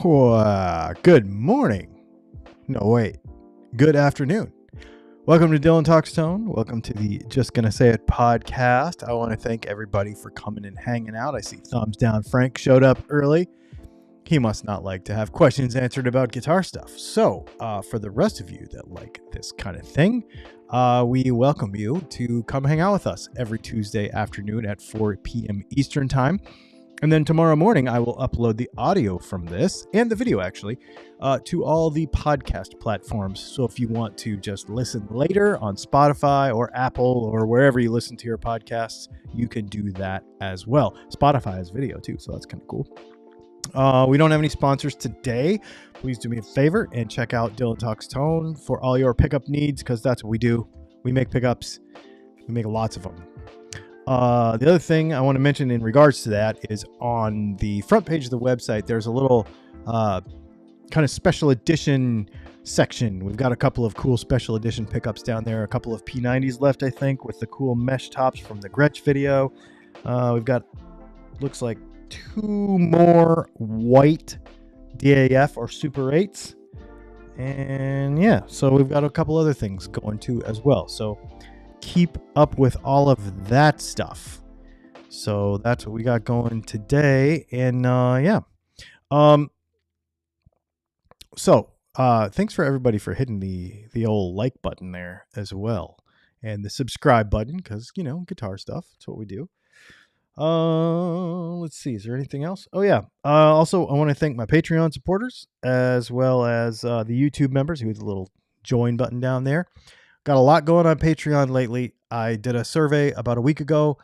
Good morning. No, wait. Good afternoon. Welcome to Dylan Talks Tone. Welcome to the Just Gonna Say It podcast. I want to thank everybody for coming and hanging out. I see thumbs down. Frank showed up early. He must not like to have questions answered about guitar stuff. So, for the rest of you that like this kind of thing, we welcome you to come hang out with us every Tuesday afternoon at 4 p.m. Eastern Time. And then tomorrow morning, I will upload the audio from this, and the video actually, to all the podcast platforms. So if you want to just listen later on Spotify or Apple or wherever you listen to your podcasts, you can do that as well. Spotify has video too, so that's kind of cool. We don't have any sponsors today. Please do me a favor and check out Dylan Talks Tone for all your pickup needs, because that's what we do. We make pickups. We make lots of them. The other thing I want to mention in regards to that is on the front page of the website, there's a little kind of special edition section. We've got a couple of cool special edition pickups down there, a couple of P90s left, I think, with the cool mesh tops from the Gretsch video. We've got, looks like 2 more white DAF or Super 8s. And yeah, so we've got a couple other things going too as well. So keep up with all of that stuff. So that's what we got going today. And thanks for everybody for hitting the old like button there as well, and the subscribe button, because guitar stuff, that's what we do. Let's see, is there anything else? Oh yeah, also I want to thank my Patreon supporters as well as the YouTube members who hit the little join button down there. Got a lot going on Patreon lately. I did a survey about a week ago,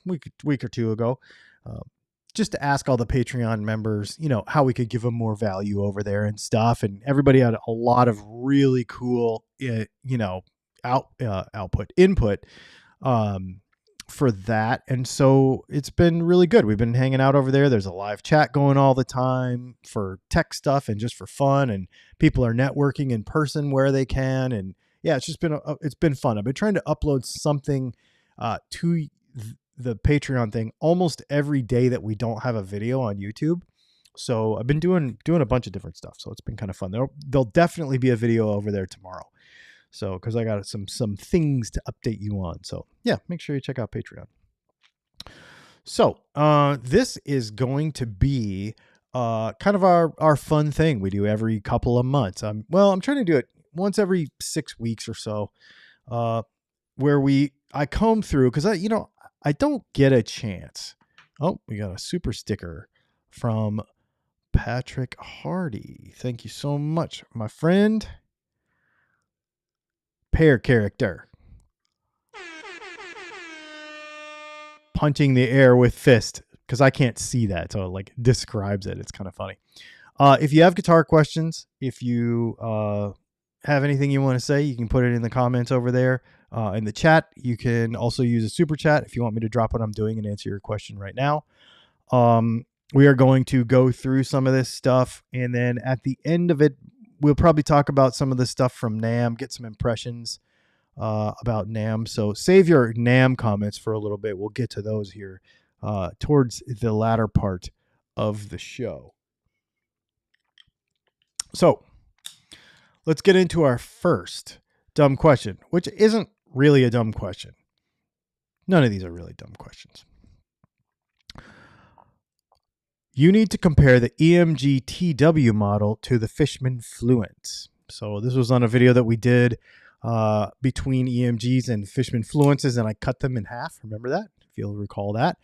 week or two ago, just to ask all the Patreon members, how we could give them more value over there and stuff. And everybody had a lot of really cool, input for that. And so it's been really good. We've been hanging out over there. There's a live chat going all the time for tech stuff and just for fun. And people are networking in person where they can. And yeah, it's been fun. I've been trying to upload something to the Patreon thing almost every day that we don't have a video on YouTube. So I've been doing a bunch of different stuff. So it's been kind of fun. There'll definitely be a video over there tomorrow. So, because I got some things to update you on. So yeah, make sure you check out Patreon. So this is going to be kind of our fun thing we do every couple of months. I'm trying to do it once every 6 weeks or so, where I comb through, because I don't get a chance. Oh, we got a super sticker from Patrick Hardy. Thank you so much, my friend. Pair character. Punching the air with fist, because I can't see that, so it like describes it. It's kind of funny. If you have guitar questions, if you have anything you want to say, you can put it in the comments over there in the chat. You can also use a super chat if you want me to drop what I'm doing and answer your question right now. We are going to go through some of this stuff, and then at the end of it, we'll probably talk about some of the stuff from NAMM, get some impressions about NAMM. So save your NAMM comments for a little bit. We'll get to those here towards the latter part of the show. So let's get into our first dumb question, which isn't really a dumb question. None of these are really dumb questions. You need to compare the EMG TW model to the Fishman Fluence. So this was on a video that we did between EMGs and Fishman Fluences, and I cut them in half. Remember that? If you'll recall that.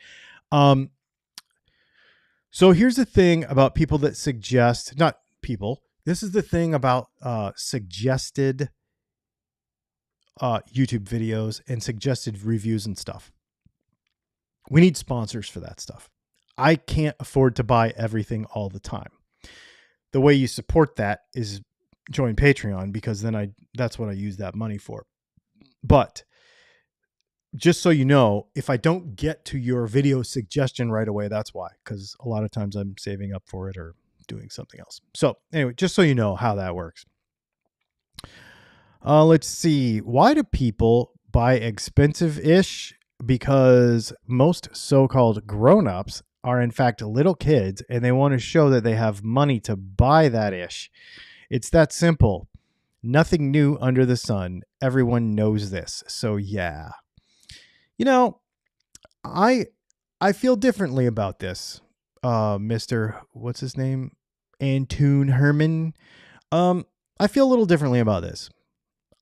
So here's the thing about people that suggest, not people, this is the thing about suggested YouTube videos and suggested reviews and stuff. We need sponsors for that stuff. I can't afford to buy everything all the time. The way you support that is join Patreon, because then that's what I use that money for. But just so you know, if I don't get to your video suggestion right away, that's why, because a lot of times I'm saving up for it or doing something else. So anyway, just so you know how that works. Let's see. Why do people buy expensive-ish? Because most so-called grown-ups are in fact little kids and they want to show that they have money to buy that ish. It's that simple. Nothing new under the sun. Everyone knows this. So yeah. You know, I feel differently about this. Mr. What's his name? Antoon Herman. I feel a little differently about this.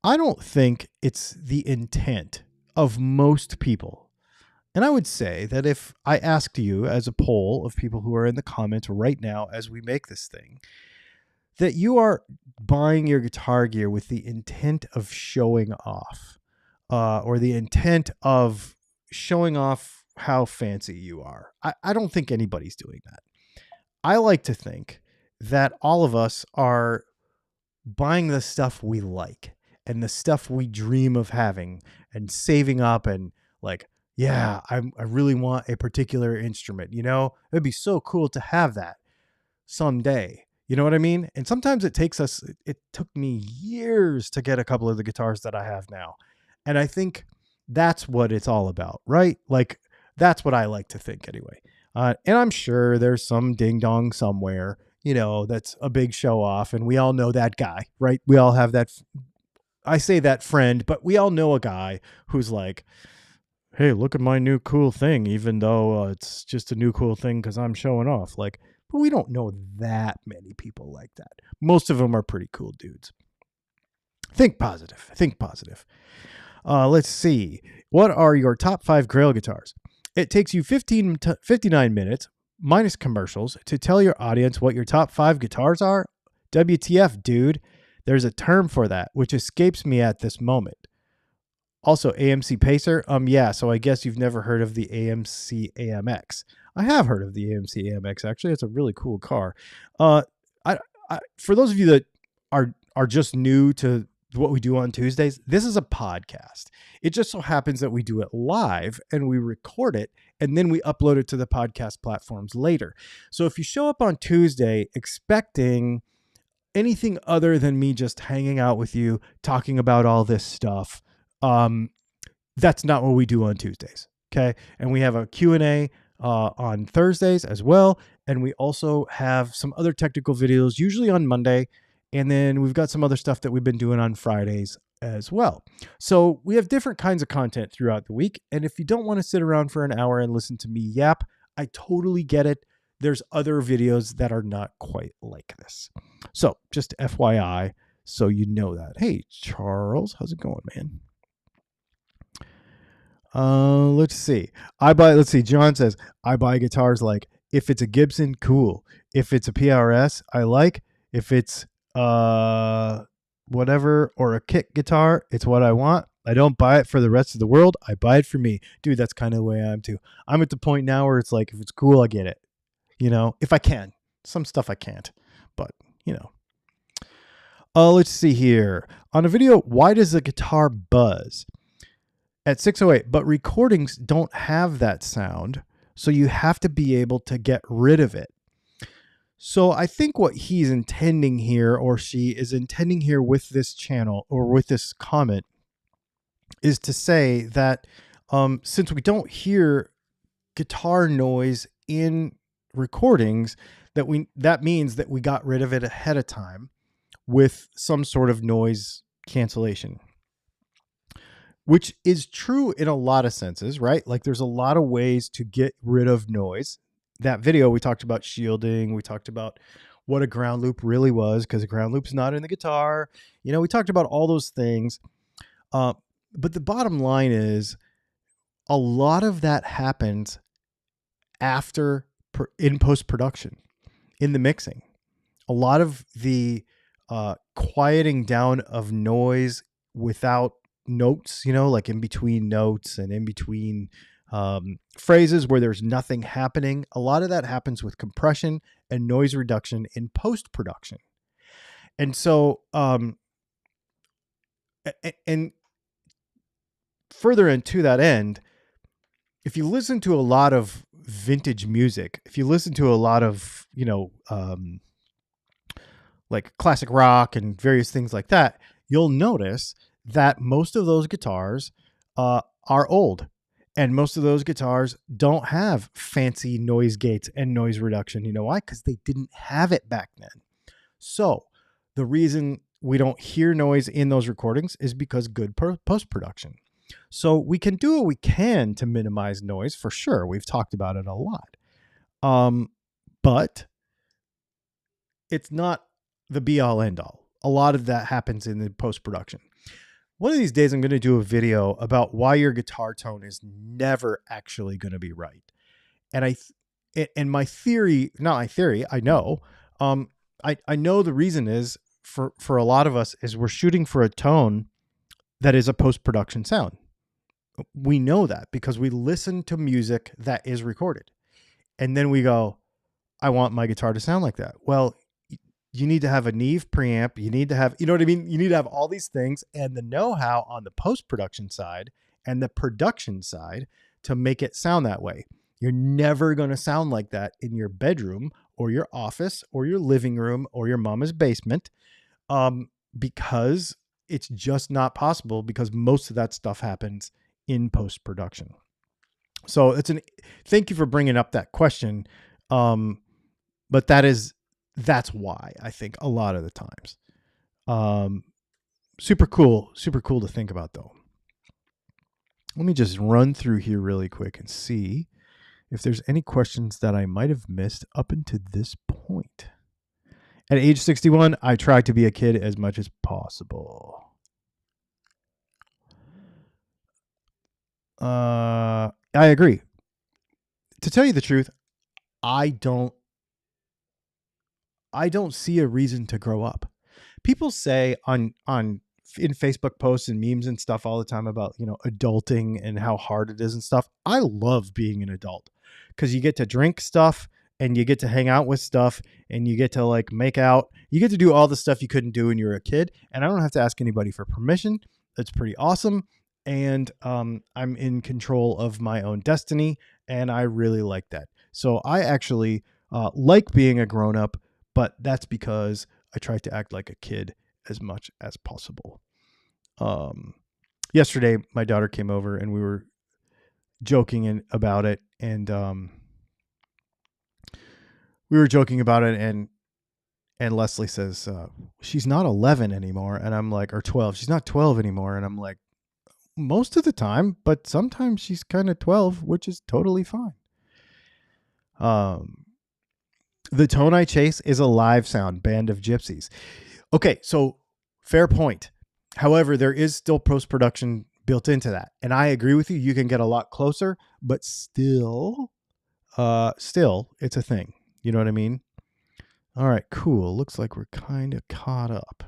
I don't think it's the intent of most people. And I would say that if I asked you as a poll of people who are in the comments right now as we make this thing, that you are buying your guitar gear with the intent of showing off, or the intent of showing off how fancy you are. I don't think anybody's doing that. I like to think that all of us are buying the stuff we like and the stuff we dream of having and saving up and like, yeah, I really want a particular instrument. You know, it'd be so cool to have that someday. You know what I mean? And sometimes it took me years to get a couple of the guitars that I have now. And I think that's what it's all about, right? Like, that's what I like to think anyway. And I'm sure there's some ding dong somewhere, you know, that's a big show off. And we all know that guy, right? We all have that. I say that friend, but we all know a guy who's like, hey, look at my new cool thing, even though it's just a new cool thing because I'm showing off. Like, but we don't know that many people like that. Most of them are pretty cool dudes. Think positive. Think positive. Let's see. What are your top 5 Grail guitars? It takes you 59 minutes, minus commercials, to tell your audience what your top 5 guitars are? WTF, dude. There's a term for that, which escapes me at this moment. Also, AMC Pacer. Yeah, so I guess you've never heard of the AMC AMX. I have heard of the AMC AMX, actually. It's a really cool car. For those of you that are just new to what we do on Tuesdays, this is a podcast. It just so happens that we do it live and we record it and then we upload it to the podcast platforms later. So if you show up on Tuesday expecting anything other than me just hanging out with you, talking about all this stuff, that's not what we do on Tuesdays. Okay. And we have a Q&A on Thursdays as well. And we also have some other technical videos, usually on Monday. And then we've got some other stuff that we've been doing on Fridays as well. So we have different kinds of content throughout the week. And if you don't want to sit around for an hour and listen to me yap, I totally get it. There's other videos that are not quite like this. So just FYI, so you know that. Hey, Charles, how's it going, man? Let's see. John says, I buy guitars like, if it's a Gibson, cool. If it's a PRS, I like. If it's whatever, or a kick guitar, it's what I want. I don't buy it for the rest of the world. I buy it for me. Dude, that's kind of the way I am too. I'm at the point now where it's like, if it's cool, I get it. You know, if I can. Some stuff I can't, but you know. Let's see here. On a video, why does the guitar buzz? At 608, but recordings don't have that sound, so you have to be able to get rid of it. So I think what he's intending here, or she is intending here with this channel or with this comment, is to say that since we don't hear guitar noise in recordings, that means that we got rid of it ahead of time with some sort of noise cancellation. Which is true in a lot of senses, right? Like there's a lot of ways to get rid of noise. That video, we talked about shielding. We talked about what a ground loop really was, because a ground loop's not in the guitar. You know, we talked about all those things. But the bottom line is a lot of that happens after in post-production, in the mixing. A lot of the quieting down of noise without notes, you know, like in between notes and in between phrases where there's nothing happening. A lot of that happens with compression and noise reduction in post-production. And so, and further into that end, if you listen to a lot of vintage music, if you listen to a lot of, you know, like classic rock and various things like that, you'll notice that most of those guitars are old. And most of those guitars don't have fancy noise gates and noise reduction. You know why? Because they didn't have it back then. So the reason we don't hear noise in those recordings is because good post-production. So we can do what we can to minimize noise for sure. We've talked about it a lot. But it's not the be all end all. A lot of that happens in the post-production. One of these days, I'm going to do a video about why your guitar tone is never actually going to be right. And my theory, not my theory, I know. I know the reason is for a lot of us is we're shooting for a tone that is a post-production sound. We know that because we listen to music that is recorded. And then we go, I want my guitar to sound like that. Well, you need to have a Neve preamp. You need to have, you know what I mean? You need to have all these things and the know-how on the post-production side and the production side to make it sound that way. You're never going to sound like that in your bedroom or your office or your living room or your mama's basement, because it's just not possible, because most of that stuff happens in post-production. So thank you for bringing up that question. But that's why I think a lot of the times. Super cool to think about though. Let me just run through here really quick and see if there's any questions that I might have missed up until this point. At age 61, I tried to be a kid as much as possible. I agree. To tell you the truth, I don't see a reason to grow up. People say in Facebook posts and memes and stuff all the time about, adulting and how hard it is and stuff. I love being an adult because you get to drink stuff and you get to hang out with stuff and you get to like make out. You get to do all the stuff you couldn't do when you were a kid. And I don't have to ask anybody for permission. That's pretty awesome. And I'm in control of my own destiny. And I really like that. So I actually like being a grown up, but that's because I try to act like a kid as much as possible. Yesterday, my daughter came over and we were joking about it. And and Leslie says, she's not 11 anymore. And I'm like, or 12. She's not 12 anymore. And I'm like, most of the time, but sometimes she's kind of 12, which is totally fine. The tone I chase is a live sound, Band of Gypsies. Okay, so fair point. However, there is still post-production built into that. And I agree with you. You can get a lot closer, but still, it's a thing. You know what I mean? All right, cool. Looks like we're kind of caught up.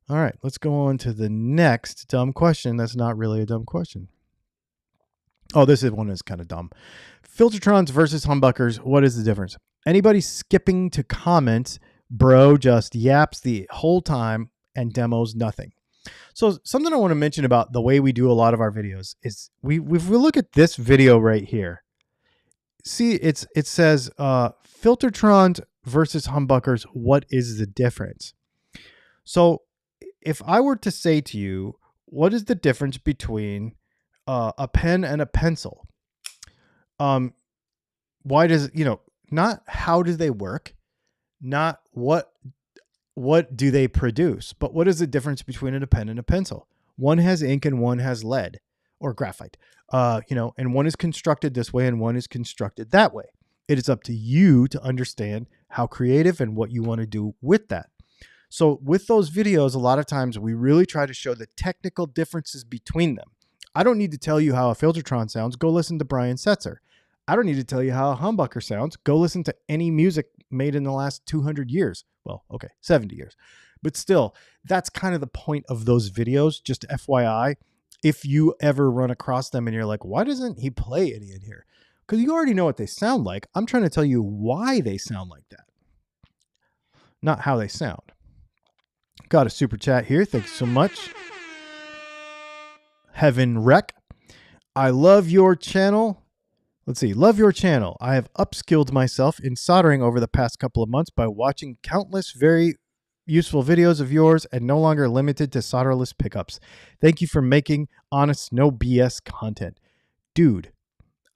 All right, let's go on to the next dumb question. That's not really a dumb question. Oh, this one is kind of dumb. Filtertrons versus humbuckers. What is the difference? Anybody skipping to comments, bro, just yaps the whole time and demos nothing. So something I want to mention about the way we do a lot of our videos is if we look at this video right here, see it says Filtertrons versus humbuckers. What is the difference? So if I were to say to you, what is the difference between a pen and a pencil? Why does not how do they work, not what do they produce, but what is the difference between a pen and a pencil? One has ink and one has lead or graphite, and one is constructed this way and one is constructed that way. It is up to you to understand how creative and what you want to do with that. So with those videos, a lot of times we really try to show the technical differences between them. I don't need to tell you how a Filtertron sounds. Go listen to Brian Setzer. I don't need to tell you how a humbucker sounds. Go listen to any music made in the last 200 years. Well, okay, 70 years. But still, that's kind of the point of those videos, just FYI. If you ever run across them and you're like, why doesn't he play any in here? Because you already know what they sound like. I'm trying to tell you why they sound like that, not how they sound. Got a super chat here. Thanks so much. Heaven Rec. I love your channel. Let's see. Love your channel. I have upskilled myself in soldering over the past couple of months by watching countless very useful videos of yours and no longer limited to solderless pickups. Thank you for making honest, no BS content. Dude,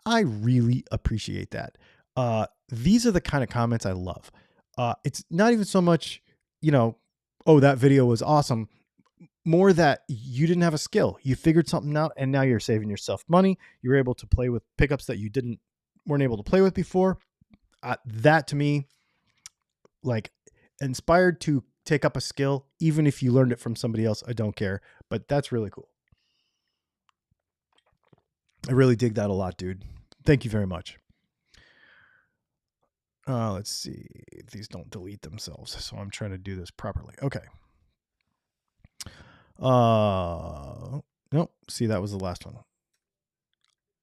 I really appreciate that. These are the kind of comments I love. It's not even so much, oh, that video was awesome. More that you didn't have a skill. You figured something out and now you're saving yourself money. You're able to play with pickups that you weren't able to play with before. That to me, like, inspired to take up a skill, even if you learned it from somebody else. I don't care, but that's really cool. I really dig that a lot, dude. Thank you very much. Let's see. These don't delete themselves, so I'm trying to do this properly. Okay. Nope. See, that was the last one.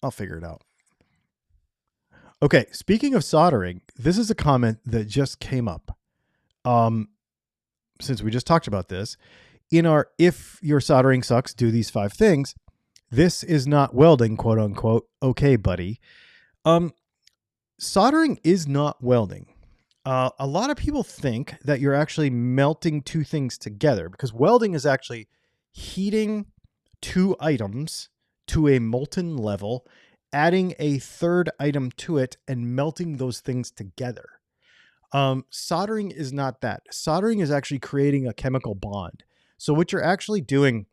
I'll figure it out. Okay. Speaking of soldering, this is a comment that just came up. Since we just talked about this, in our "if your soldering sucks, do these 5 things," this is not welding, quote unquote. Okay, buddy. Soldering is not welding. A lot of people think that you're actually melting 2 things together, because welding is actually heating 2 items to a molten level, adding a 3rd item to it, and melting those things together. Soldering is not that. Soldering is actually creating a chemical bond. So what you're actually doing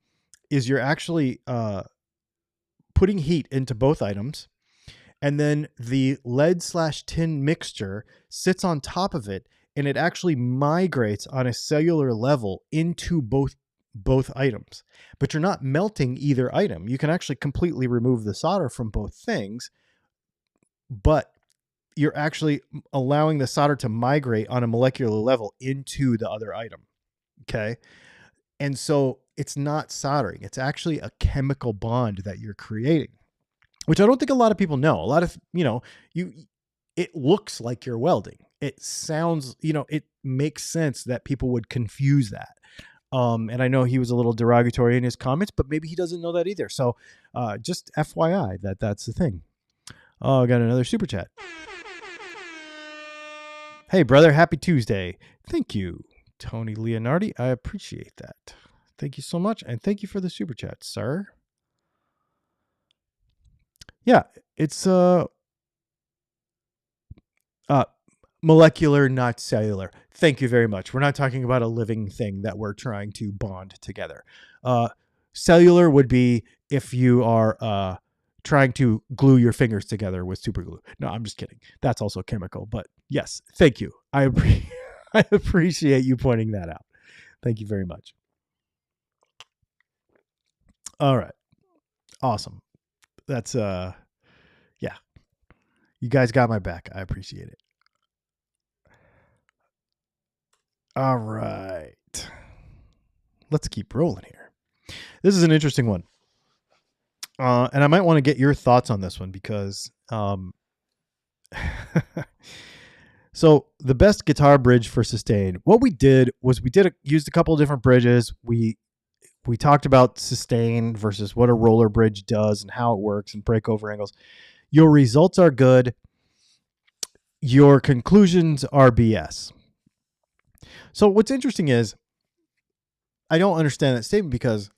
is you're actually putting heat into both items, and then the lead/tin mixture sits on top of it, and it actually migrates on a cellular level into both items. But you're not melting either item. You can actually completely remove the solder from both things, but you're actually allowing the solder to migrate on a molecular level into the other item. Okay. And so it's not soldering. It's actually a chemical bond that you're creating, which I don't think a lot of people know. A lot of, it looks like you're welding. It sounds, it makes sense that people would confuse that. And I know he was a little derogatory in his comments, but maybe he doesn't know that either. So just FYI that's the thing. Oh, I got another super chat. Hey, brother, happy Tuesday. Thank you, Tony Leonardi. I appreciate that. Thank you so much. And thank you for the super chat, sir. Yeah, it's molecular, not cellular. Thank you very much. We're not talking about a living thing that we're trying to bond together. Cellular would be if you are trying to glue your fingers together with super glue. No, I'm just kidding. That's also chemical. But yes, thank you. I appreciate you pointing that out. Thank you very much. All right. Awesome. That's yeah. You guys got my back. I appreciate it. All right. Let's keep rolling here. This is an interesting one. And I might want to get your thoughts on this one because so the best guitar bridge for sustain. What we did was used a couple of different bridges. We talked about sustain versus what a roller bridge does and how it works and breakover angles. Your results are good. Your conclusions are BS. So what's interesting is I don't understand that statement, because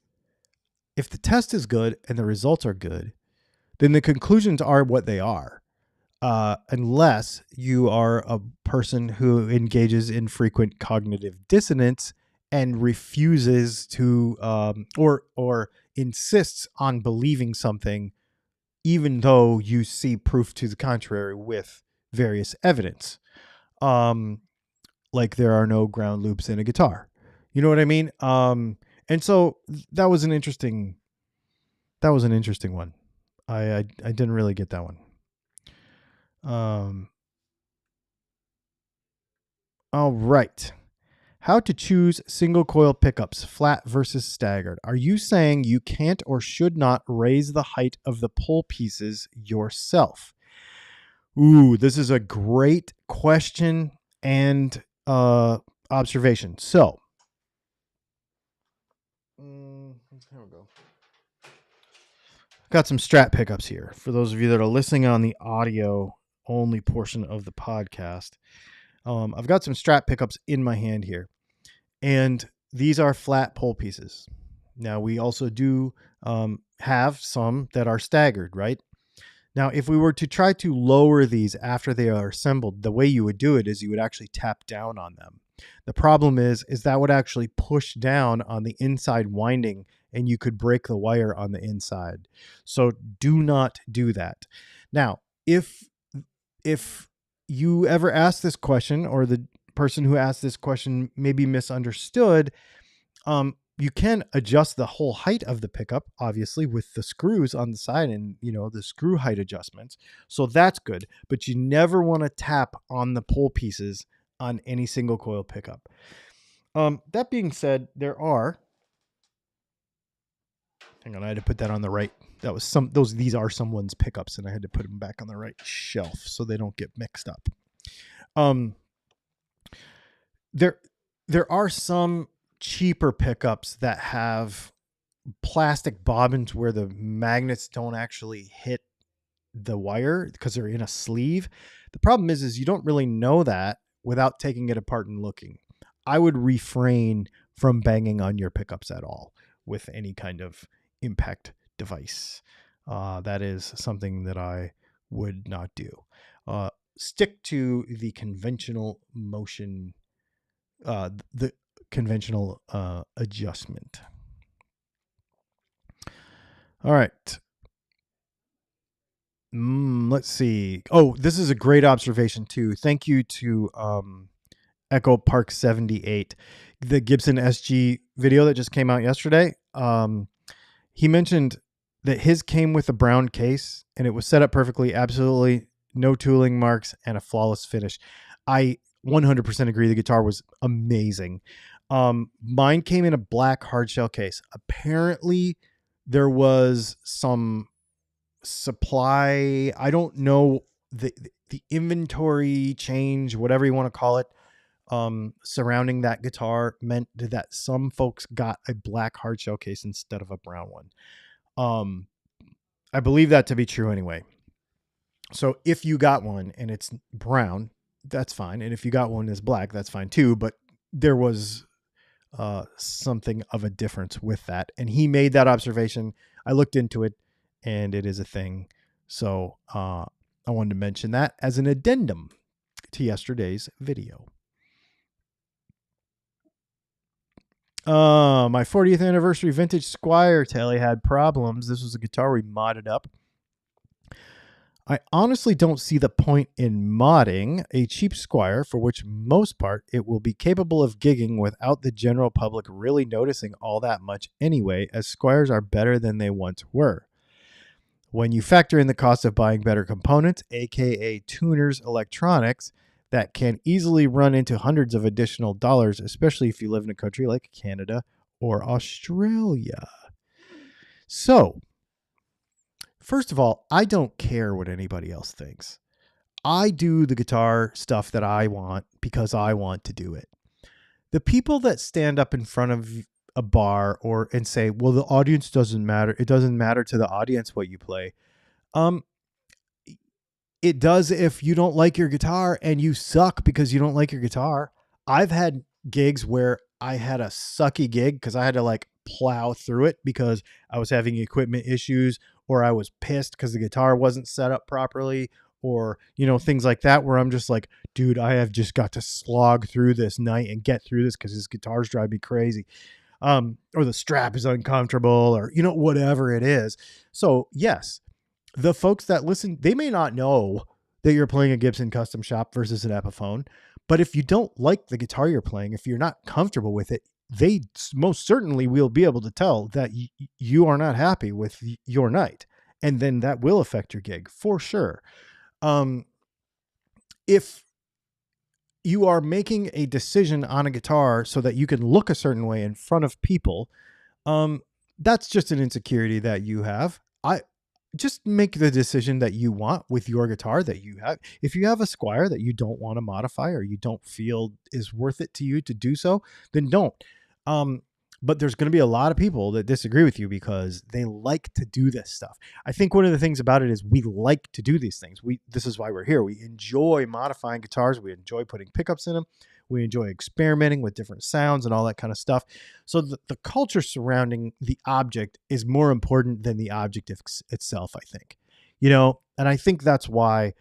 if the test is good and the results are good, then the conclusions are what they are. Unless you are a person who engages in frequent cognitive dissonance and refuses to or insists on believing something even though you see proof to the contrary with various evidence. Like there are no ground loops in a guitar. You know what I mean? And so that was an interesting one. I didn't really get that one. All right. How to choose single coil pickups, flat versus staggered. Are you saying you can't or should not raise the height of the pull pieces yourself? Ooh, this is a great question and observation. So, here we go. Got some Strat pickups here for those of you that are listening on the audio only portion of the podcast. I've got some Strat pickups in my hand here, and these are flat pull pieces. Now we also do have some that are staggered, right? Now, if we were to try to lower these after they are assembled, the way you would do it is you would actually tap down on them. The problem is that would actually push down on the inside winding and you could break the wire on the inside. So do not do that. Now, if you ever ask this question, or the person who asked this question maybe misunderstood, you can adjust the whole height of the pickup, obviously, with the screws on the side and, the screw height adjustments. So that's good, but you never want to tap on the pole pieces on any single coil pickup. That being said, hang on, I had to put that on the right. These are someone's pickups, and I had to put them back on the right shelf so they don't get mixed up. There are some cheaper pickups that have plastic bobbins where the magnets don't actually hit the wire because they're in a sleeve. The problem is you don't really know that without taking it apart and looking. I would refrain from banging on your pickups at all with any kind of impact device. That is something that I would not do. Stick to the conventional motion, the conventional adjustment. All right. Let's see. Oh, this is a great observation too. Thank you to Echo Park 78, the Gibson SG video that just came out yesterday. He mentioned that his came with a brown case and it was set up perfectly, absolutely no tooling marks and a flawless finish. I 100% agree. The guitar was amazing. Mine came in a black hardshell case. Apparently there was some supply, I don't know, the inventory change, whatever you want to call it, surrounding that guitar meant that some folks got a black hardshell case instead of a brown one. I believe that to be true anyway. So if you got one and it's brown, that's fine. And if you got one that's black, that's fine too. But there was something of a difference with that. And he made that observation. I looked into it and it is a thing. So I wanted to mention that as an addendum to yesterday's video. My 40th anniversary vintage Squire Telly had problems. This was a guitar we modded up. I honestly don't see the point in modding a cheap Squire for which most part it will be capable of gigging without the general public really noticing all that much anyway, as Squires are better than they once were. When you factor in the cost of buying better components, aka tuners electronics, that can easily run into hundreds of additional dollars, especially if you live in a country like Canada or Australia. So, first of all, I don't care what anybody else thinks. I do the guitar stuff that I want because I want to do it. The people that stand up in front of a bar and say, well, the audience doesn't matter. It doesn't matter to the audience what you play. It does if you don't like your guitar and you suck because you don't like your guitar. I've had gigs where I had a sucky gig because I had to plow through it because I was having equipment issues, or I was pissed because the guitar wasn't set up properly, or, things like that, where I'm just like, dude, I have just got to slog through this night and get through this because this guitars drive me crazy. Or the strap is uncomfortable, or, whatever it is. So yes, the folks that listen, they may not know that you're playing a Gibson custom shop versus an Epiphone, but if you don't like the guitar you're playing, if you're not comfortable with it, they most certainly will be able to tell that you are not happy with your night. And then that will affect your gig for sure. If you are making a decision on a guitar so that you can look a certain way in front of people, that's just an insecurity that you have. Just make the decision that you want with your guitar that you have. If you have a Squire that you don't want to modify or you don't feel is worth it to you to do so, then don't. But there's going to be a lot of people that disagree with you because they like to do this stuff. I think one of the things about it is we like to do these things. This is why we're here. We enjoy modifying guitars. We enjoy putting pickups in them. We enjoy experimenting with different sounds and all that kind of stuff. So the culture surrounding the object is more important than the object itself, I think. And I think that's why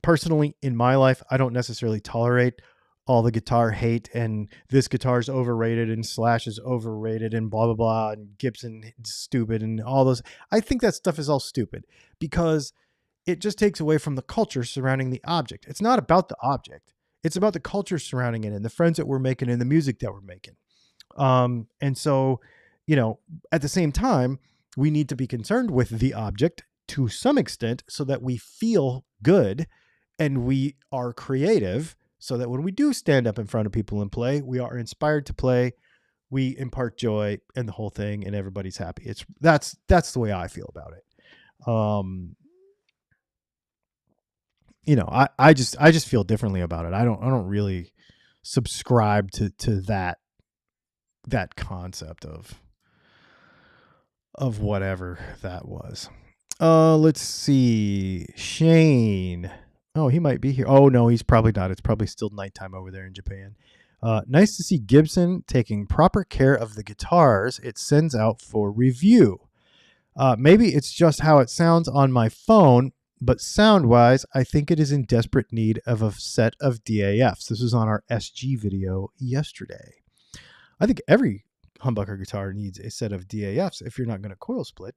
personally in my life, I don't necessarily tolerate all the guitar hate and this guitar is overrated and Slash is overrated and blah, blah, blah. And Gibson is stupid and all those. I think that stuff is all stupid because it just takes away from the culture surrounding the object. It's not about the object. It's about the culture surrounding it and the friends that we're making and the music that we're making. And so, at the same time, we need to be concerned with the object to some extent so that we feel good and we are creative so that when we do stand up in front of people and play, we are inspired to play, we impart joy and the whole thing and everybody's happy. That's the way I feel about it. I just feel differently about it. I don't really subscribe to that concept of whatever that was. Let's see. Shane. Oh, he might be here. Oh no, he's probably not. It's probably still nighttime over there in Japan. Nice to see Gibson taking proper care of the guitars it sends out for review. Maybe it's just how it sounds on my phone, but sound-wise, I think it is in desperate need of a set of DAFs. This was on our SG video yesterday. I think every humbucker guitar needs a set of DAFs if you're not going to coil split.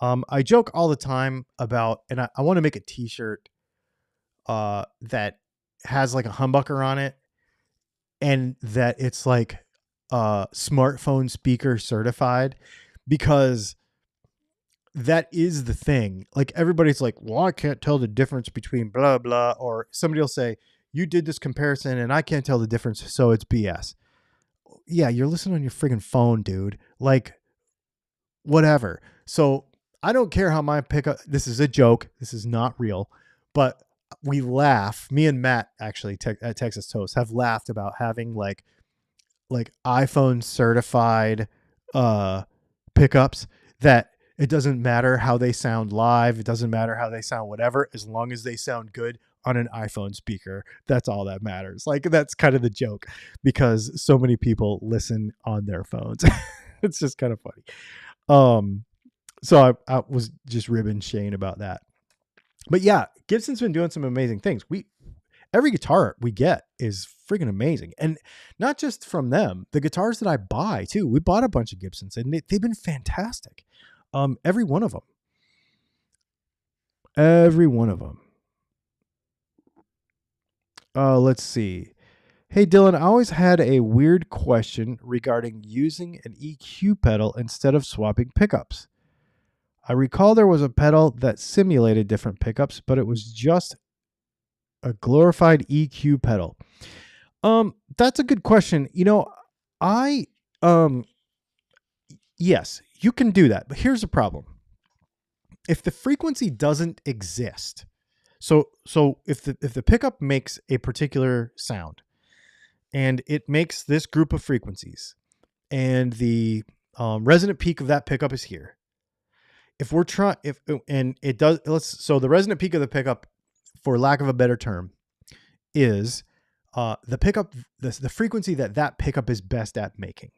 I joke all the time about, and I want to make a t-shirt that has like a humbucker on it and that it's like smartphone speaker certified, because that is the thing. Like everybody's like, well, I can't tell the difference between blah, blah, or somebody will say, you did this comparison and I can't tell the difference, so it's BS. Yeah, you're listening on your friggin' phone, dude. Like, whatever. So I don't care how my pickup, this is a joke. This is not real, but we laugh. Me and Matt actually at Texas Toast have laughed about having like iPhone certified pickups that it doesn't matter how they sound live. It doesn't matter how they sound whatever, as long as they sound good on an iPhone speaker. That's all that matters. Like, that's kind of the joke because so many people listen on their phones. It's just kind of funny. So I was just ribbing Shane about that. But yeah, Gibson's been doing some amazing things. Every guitar we get is freaking amazing. And not just from them, the guitars that I buy too. We bought a bunch of Gibsons and they've been fantastic. Every one of them. Let's see. Hey, Dylan, I always had a weird question regarding using an EQ pedal instead of swapping pickups. I recall there was a pedal that simulated different pickups, but it was just a glorified EQ pedal. That's a good question. Yes, you can do that, but here's the problem. If the frequency doesn't exist, so if the pickup makes a particular sound and it makes this group of frequencies and the resonant peak of that pickup is here. If we're trying, so the resonant peak of the pickup, for lack of a better term, is the pickup, the frequency that pickup is best at making.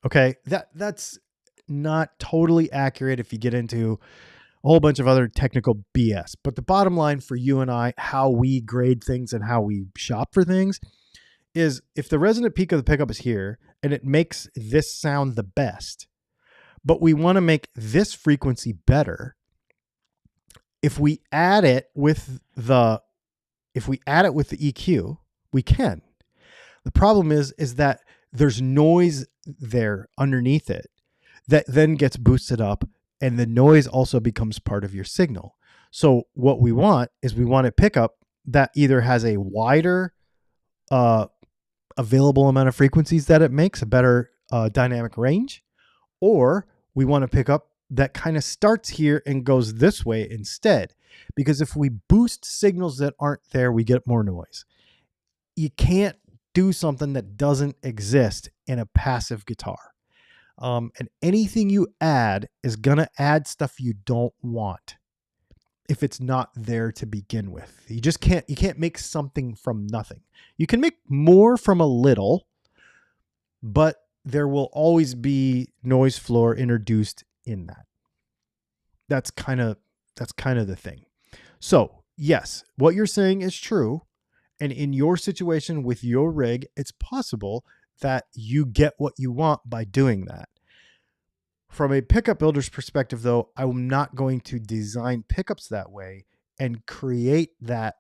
Okay. That's not totally accurate if you get into a whole bunch of other technical BS, but the bottom line for you and I, how we grade things and how we shop for things, is if the resonant peak of the pickup is here and it makes this sound the best, but we want to make this frequency better, if we add it with the EQ, we can. The problem is that there's noise there underneath it that then gets boosted up, and the noise also becomes part of your signal. So what we want is a pickup that either has a wider available amount of frequencies that it makes, a better dynamic range, or we want a pickup that kind of starts here and goes this way instead. Because if we boost signals that aren't there, we get more noise. You can't do something that doesn't exist in a passive guitar. And anything you add is going to add stuff you don't want if it's not there to begin with. You can't make something from nothing. You can make more from a little, but there will always be noise floor introduced in that. That's kind of the thing. So, yes, what you're saying is true. And in your situation with your rig, it's possible that you get what you want by doing that. From a pickup builder's perspective, though, I'm not going to design pickups that way and create that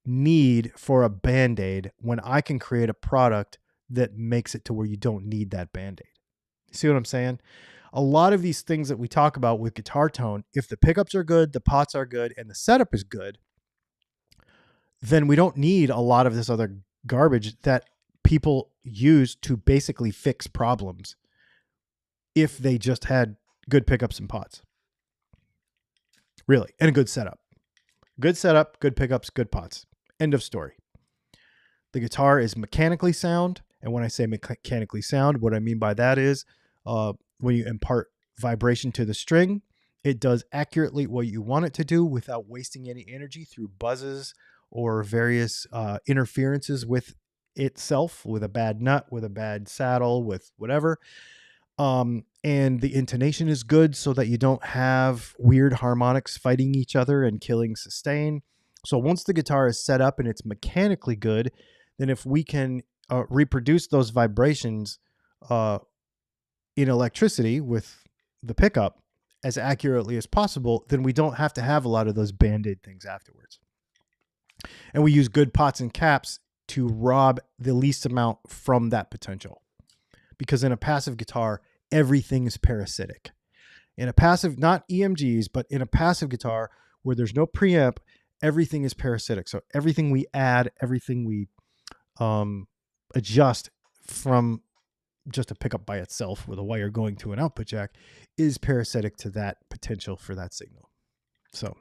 need for a band-aid when I can create a product that makes it to where you don't need that band-aid. See what I'm saying? A lot of these things that we talk about with guitar tone, if the pickups are good, the pots are good, and the setup is good, then we don't need a lot of this other garbage that people use to basically fix problems if they just had good pickups and pots. Really, and a good setup. Good setup, good pickups, good pots. End of story. The guitar is mechanically sound. And when I say mechanically sound, what I mean by that is when you impart vibration to the string, it does accurately what you want it to do without wasting any energy through buzzes or various interferences with itself, with a bad nut, with a bad saddle, with whatever. And the intonation is good so that you don't have weird harmonics fighting each other and killing sustain. So once the guitar is set up and it's mechanically good, then if we can reproduce those vibrations in electricity with the pickup as accurately as possible, then we don't have to have a lot of those band-aid things afterwards. And we use good pots and caps to rob the least amount from that potential. Because in a passive guitar, everything is parasitic. In a passive, not EMGs, but in a passive guitar where there's no preamp, everything is parasitic. So everything we add, everything we adjust from just a pickup by itself with a wire going to an output jack is parasitic to that potential for that signal. So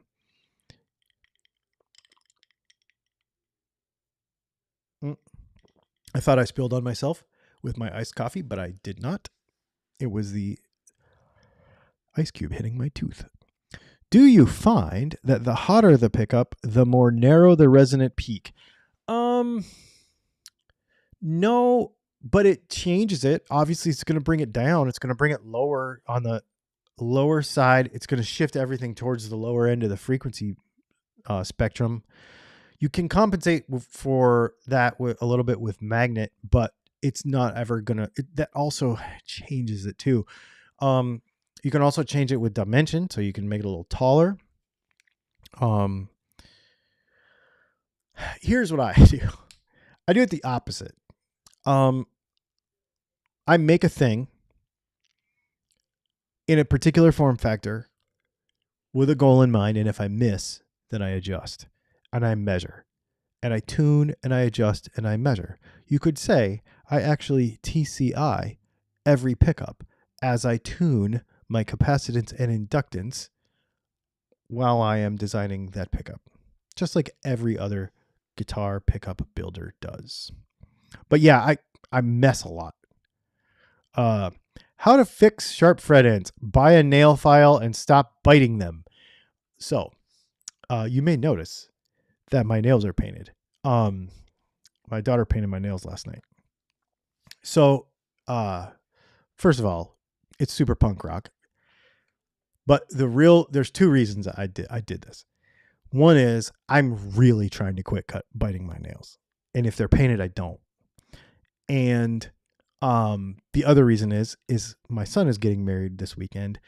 I thought I spilled on myself with my iced coffee, but I did not. It was the ice cube hitting my tooth. Do you find that the hotter the pickup, the more narrow the resonant peak? No, but it changes it. Obviously, it's going to bring it down. It's going to bring it lower on the lower side. It's going to shift everything towards the lower end of the frequency spectrum. You can compensate for that with a little bit with magnet, but it's not ever going to, that also changes it too. You can also change it with dimension. So you can make it a little taller. Here's what I do. I do it the opposite. I make a thing in a particular form factor with a goal in mind. And if I miss, then I adjust and I measure and I tune and I adjust and I measure. You could say I actually TCI every pickup as I tune my capacitance and inductance while I am designing that pickup, just like every other guitar pickup builder does. But yeah, I mess a lot. How to fix sharp fret ends. Buy a nail file and stop biting them. So you may notice that my nails are painted. My daughter painted my nails last night. So first of all, it's super punk rock. But there's two reasons I did this. One is I'm really trying to quit biting my nails. And if they're painted, I don't. And the other reason is my son is getting married this weekend.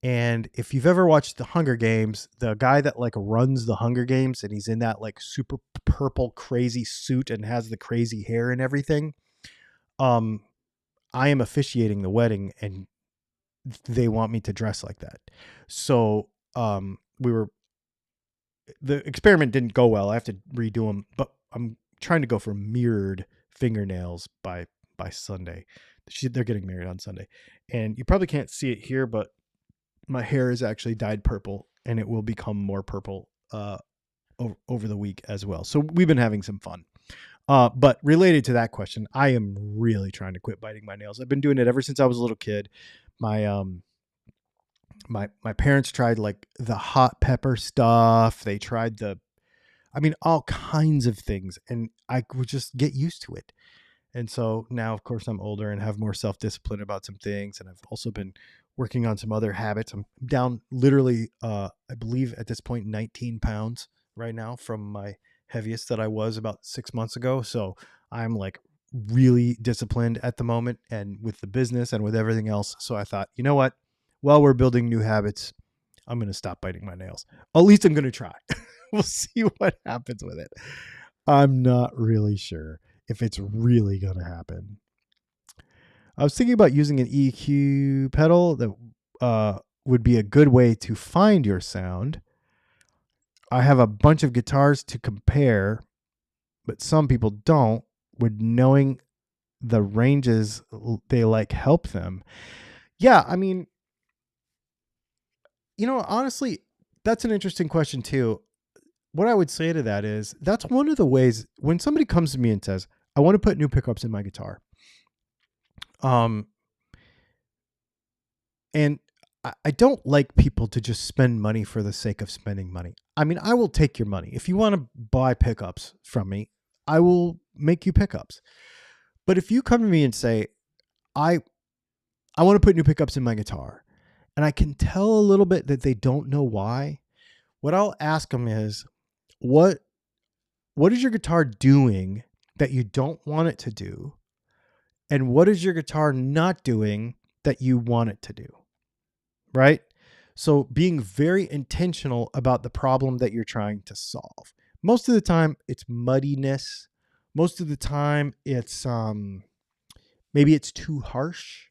And if you've ever watched the Hunger Games, the guy that like runs the Hunger Games and he's in that like super purple crazy suit and has the crazy hair and everything. I am officiating the wedding and they want me to dress like that. So the experiment didn't go well. I have to redo them, but I'm trying to go for mirrored fingernails by Sunday. They're getting married on Sunday. And you probably can't see it here, but my hair is actually dyed purple and it will become more purple over the week as well. So we've been having some fun. But related to that question, I am really trying to quit biting my nails. I've been doing it ever since I was a little kid. My parents tried like the hot pepper stuff. They tried all kinds of things, and I would just get used to it. And so now, of course, I'm older and have more self-discipline about some things. And I've also been working on some other habits. I'm down literally, I believe at this point, 19 pounds. right now from my heaviest that I was about 6 months ago. So I'm like really disciplined at the moment and with the business and with everything else. So I thought, you know what? While we're building new habits, I'm going to stop biting my nails. At least I'm going to try. We'll see what happens with it. I'm not really sure if it's really going to happen. I was thinking about using an EQ pedal that would be a good way to find your sound. I have a bunch of guitars to compare, but some people don't. Would knowing the ranges they like help them? Yeah, I mean, honestly, that's an interesting question too. What I would say to that is that's one of the ways when somebody comes to me and says, I want to put new pickups in my guitar. And I don't like people to just spend money for the sake of spending money. I mean, I will take your money. If you want to buy pickups from me, I will make you pickups. But if you come to me and say, I want to put new pickups in my guitar, and I can tell a little bit that they don't know why, what I'll ask them is, what is your guitar doing that you don't want it to do? And what is your guitar not doing that you want it to do? Right? So being very intentional about the problem that you're trying to solve. Most of the time it's muddiness. Most of the time it's maybe it's too harsh,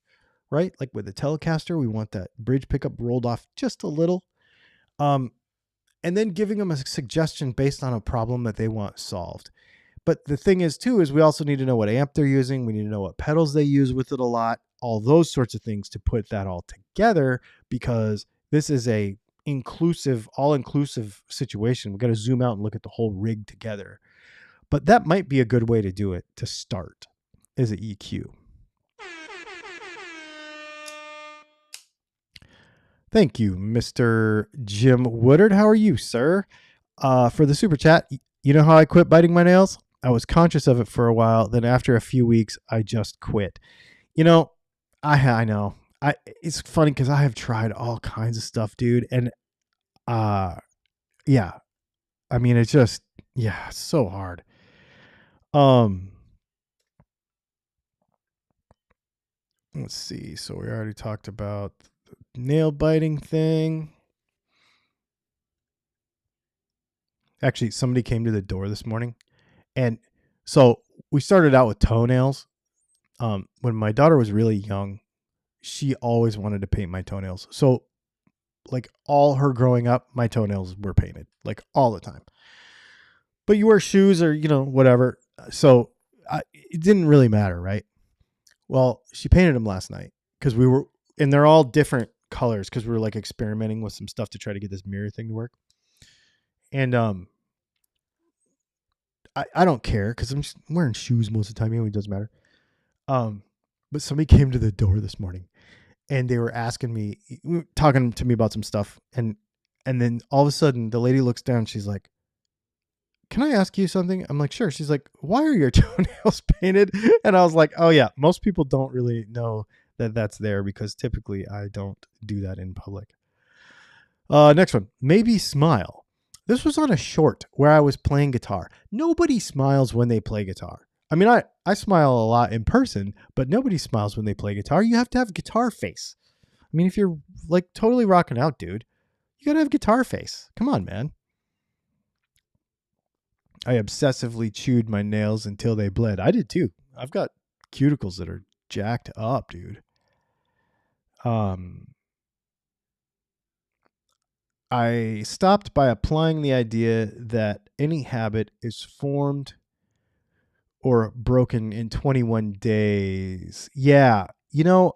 right? Like with a Telecaster, we want that bridge pickup rolled off just a little. And then giving them a suggestion based on a problem that they want solved. But the thing is too, is we also need to know what amp they're using. We need to know what pedals they use with it a lot, all those sorts of things to put that all together, because this is a all-inclusive situation. We've got to zoom out and look at the whole rig together. But that might be a good way to do it to start, is an EQ. Thank you, Mr. Jim Woodard. How are you, sir? For the super chat, you know how I quit biting my nails? I was conscious of it for a while. Then after a few weeks, I just quit. I know. It's funny because I have tried all kinds of stuff, dude. And yeah, I mean, it's just, yeah, it's so hard. Let's see. So we already talked about the nail biting thing. Actually, somebody came to the door this morning. And so we started out with toenails. When my daughter was really young, she always wanted to paint my toenails. So like all her growing up, my toenails were painted like all the time. But you wear shoes or, whatever. So it didn't really matter, right? Well, she painted them last night because and they're all different colors because we were like experimenting with some stuff to try to get this mirror thing to work. And I don't care because I'm just wearing shoes most of the time. It doesn't matter. But somebody came to the door this morning and they were asking me, talking to me about some stuff. And then all of a sudden the lady looks down. She's like, can I ask you something? I'm like, sure. She's like, why are your toenails painted? And I was like, oh yeah, most people don't really know that that's there because typically I don't do that in public. Next one, maybe smile. This was on a short where I was playing guitar. Nobody smiles when they play guitar. I mean, I smile a lot in person, but nobody smiles when they play guitar. You have to have guitar face. I mean, if you're like totally rocking out, dude, you gotta have guitar face. Come on, man. I obsessively chewed my nails until they bled. I did too. I've got cuticles that are jacked up, dude. I stopped by applying the idea that any habit is formed or broken in 21 days. Yeah, that's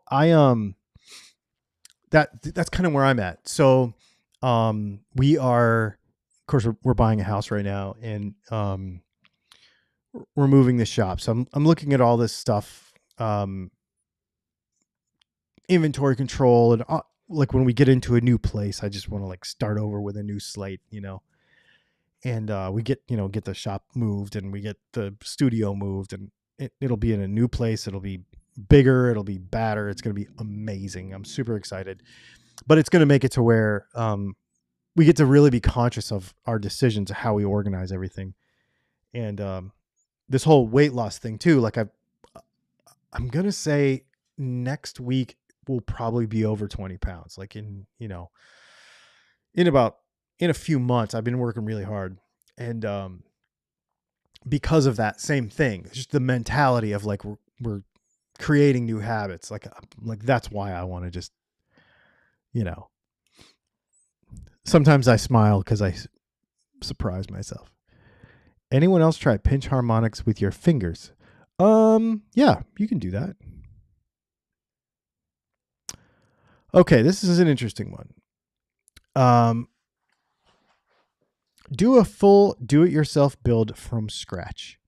kind of where I'm at. So, we are, of course, we're buying a house right now, and we're moving the shop. So I'm looking at all this stuff, inventory control, and like when we get into a new place, I just want to like start over with a new slate, and we get the shop moved and we get the studio moved, and it'll be in a new place. It'll be bigger. It'll be badder. It's going to be amazing. I'm super excited, but it's going to make it to where, we get to really be conscious of our decisions, how we organize everything. And this whole weight loss thing too, like I'm going to say next week will probably be over 20 pounds. Like in a few months, I've been working really hard. And because of that same thing, it's just the mentality of like, we're creating new habits. Like that's why I want to just, sometimes I smile because I surprise myself. Anyone else try pinch harmonics with your fingers? Yeah, you can do that. Okay, this is an interesting one. Do a full do-it-yourself build from scratch.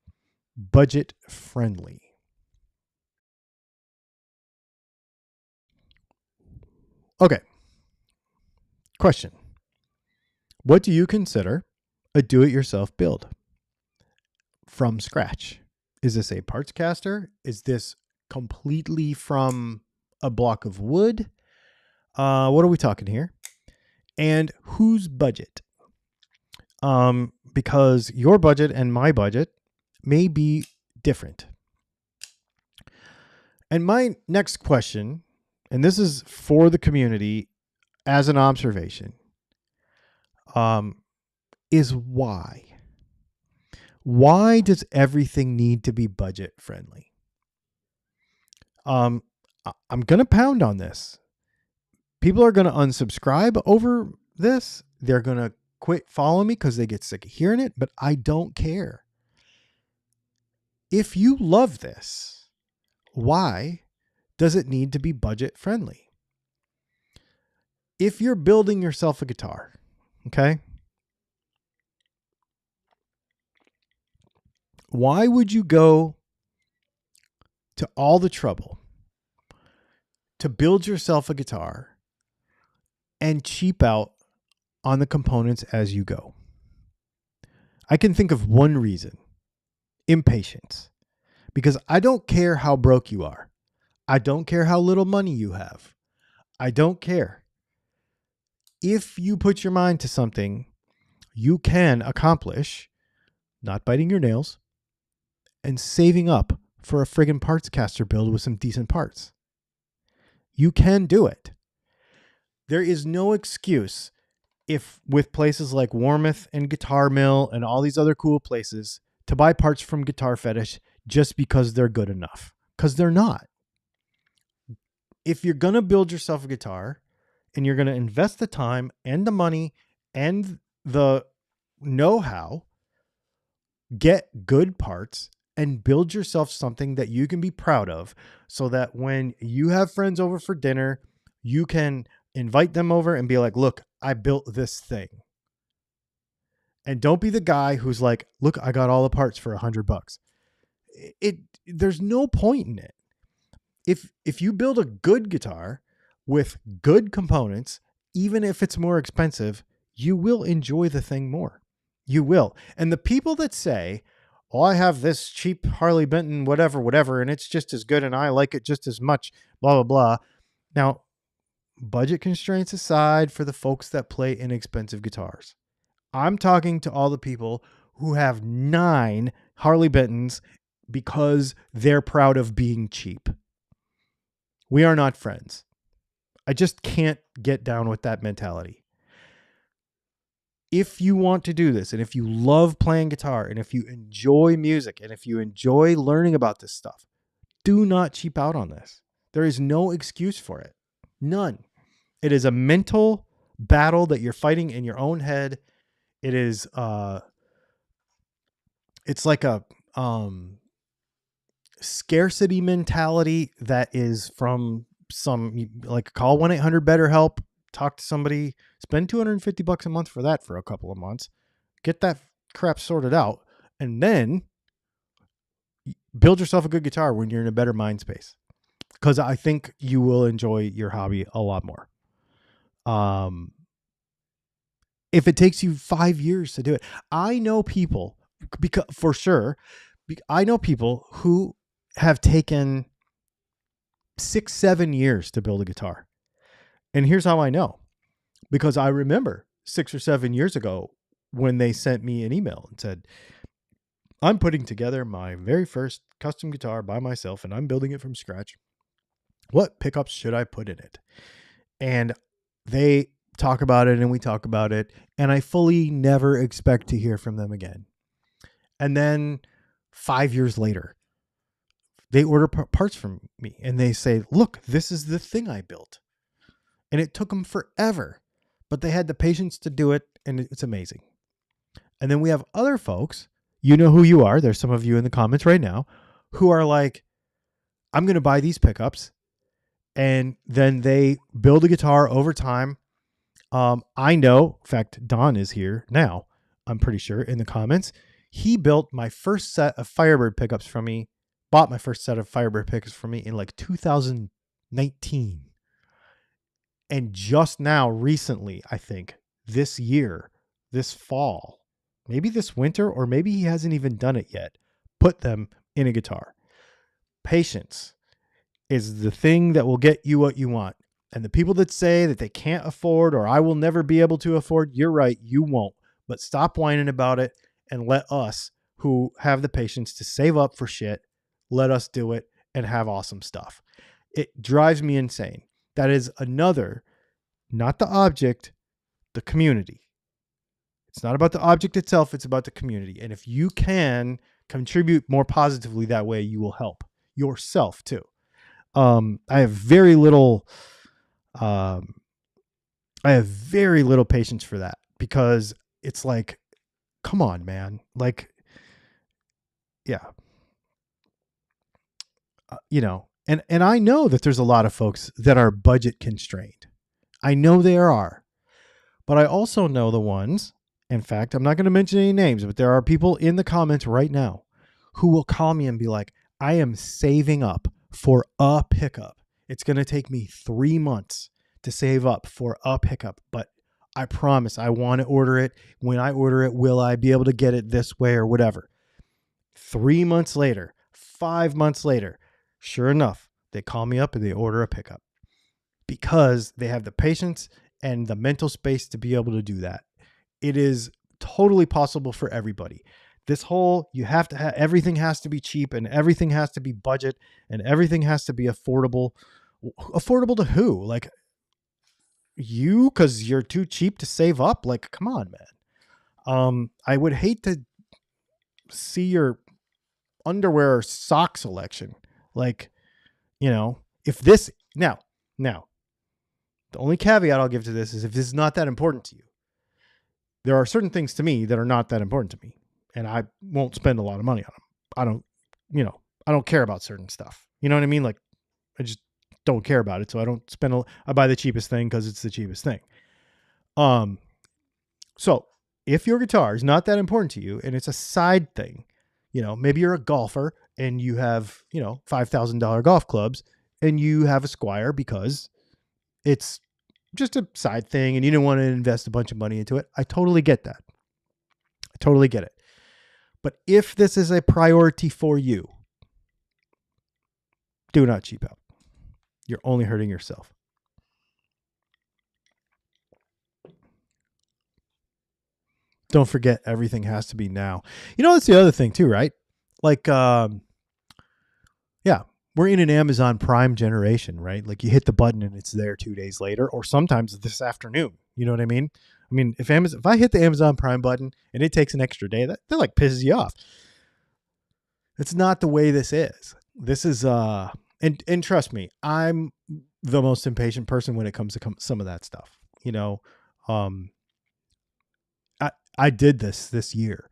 Budget friendly. Okay. Question. What do you consider a do-it-yourself build from scratch? Is this a parts caster? Is this completely from a block of wood? What are we talking here? And whose budget? Because your budget and my budget may be different. And my next question, and this is for the community as an observation, is why? Why does everything need to be budget friendly? I'm going to pound on this. People are going to unsubscribe over this. They're going to quit following me because they get sick of hearing it, but I don't care. If you love this, why does it need to be budget friendly? If you're building yourself a guitar, okay, why would you go to all the trouble to build yourself a guitar and cheap out on the components as you go? I can think of one reason: impatience. Because I don't care how broke you are. I don't care how little money you have. I don't care. If you put your mind to something, you can accomplish not biting your nails and saving up for a friggin' parts caster build with some decent parts. You can do it. There is no excuse if with places like Warmouth and Guitar Mill and all these other cool places to buy parts from Guitar Fetish just because they're good enough. Because they're not. If you're going to build yourself a guitar and you're going to invest the time and the money and the know-how, get good parts and build yourself something that you can be proud of so that when you have friends over for dinner, you can invite them over and be like, look, I built this thing. And don't be the guy who's like, look, I got all the parts for $100. There's no point in it. If you build a good guitar with good components, even if it's more expensive, you will enjoy the thing more. You will. And the people that say, oh, I have this cheap Harley Benton, whatever, and it's just as good and I like it just as much, blah, blah, blah. Now, budget constraints aside for the folks that play inexpensive guitars, I'm talking to all the people who have 9 Harley Bentons because they're proud of being cheap. We are not friends. I just can't get down with that mentality. If you want to do this, and if you love playing guitar, and if you enjoy music, and if you enjoy learning about this stuff, do not cheap out on this. There is no excuse for it. None. It is a mental battle that you're fighting in your own head. It is, it's like a scarcity mentality that is from some, like, call 1-800-BETTER-HELP, talk to somebody, spend $250 a month for that for a couple of months, get that crap sorted out, and then build yourself a good guitar when you're in a better mind space. Because I think you will enjoy your hobby a lot more. If it takes you 5 years to do it, I know people, because for sure, I know people who have taken 6-7 years to build a guitar. And here's how I know. Because I remember 6 or 7 years ago when they sent me an email and said, I'm putting together my very first custom guitar by myself and I'm building it from scratch. What pickups should I put in it? And they talk about it and we talk about it. And I fully never expect to hear from them again. And then 5 years later, they order parts from me and they say, look, this is the thing I built. And it took them forever, but they had the patience to do it. And it's amazing. And then we have other folks, you know who you are. There's some of you in the comments right now who are like, I'm going to buy these pickups. And then they build a guitar over time. I know, in fact, Don is here now, I'm pretty sure, in the comments. He built my first set of Firebird pickups from me, bought my first set of Firebird pickups from me in like 2019. And just now, recently, I think, this year, this fall, maybe this winter, or maybe he hasn't even done it yet, put them in a guitar. Patience is the thing that will get you what you want. And the people that say that they can't afford or I will never be able to afford, you're right, you won't. But stop whining about it and let us, who have the patience to save up for shit, let us do it and have awesome stuff. It drives me insane. That is another, not the object, the community. It's not about the object itself, it's about the community. And if you can contribute more positively that way, you will help yourself too. I have very little patience for that because it's like, come on, man. Like, yeah. And I know that there's a lot of folks that are budget constrained. I know there are, but I also know the ones, in fact, I'm not going to mention any names, but there are people in the comments right now who will call me and be like, I am saving up for a pickup. It's going to take me 3 months to save up for a pickup, but I promise I want to order it. When I order it, will I be able to get it this way or whatever? 3 months later, 5 months later, sure enough, they call me up and they order a pickup because they have the patience and the mental space to be able to do that. It is totally possible for everybody. This whole, you have to have, everything has to be cheap and everything has to be budget and everything has to be affordable. Affordable to who? Like you, because you're too cheap to save up? Like, come on, man. I would hate to see your underwear or sock selection. Like, if this, now, the only caveat I'll give to this is if this is not that important to you, there are certain things to me that are not that important to me. And I won't spend a lot of money on them. I don't care about certain stuff. You know what I mean? Like, I just don't care about it. So I don't spend, I buy the cheapest thing because it's the cheapest thing. So if your guitar is not that important to you and it's a side thing, maybe you're a golfer and you have, $5,000 golf clubs and you have a Squire because it's just a side thing and you don't want to invest a bunch of money into it. I totally get that. I totally get it. But if this is a priority for you, do not cheap out. You're only hurting yourself. Don't forget, everything has to be now. That's the other thing too, right? Like, we're in an Amazon Prime generation, right? Like you hit the button and it's there 2 days later, or sometimes this afternoon. You know what I mean? I mean, if I hit the Amazon Prime button and it takes an extra day, that like pisses you off. It's not the way this is. This is, and trust me, I'm the most impatient person when it comes to some of that stuff. I did this year.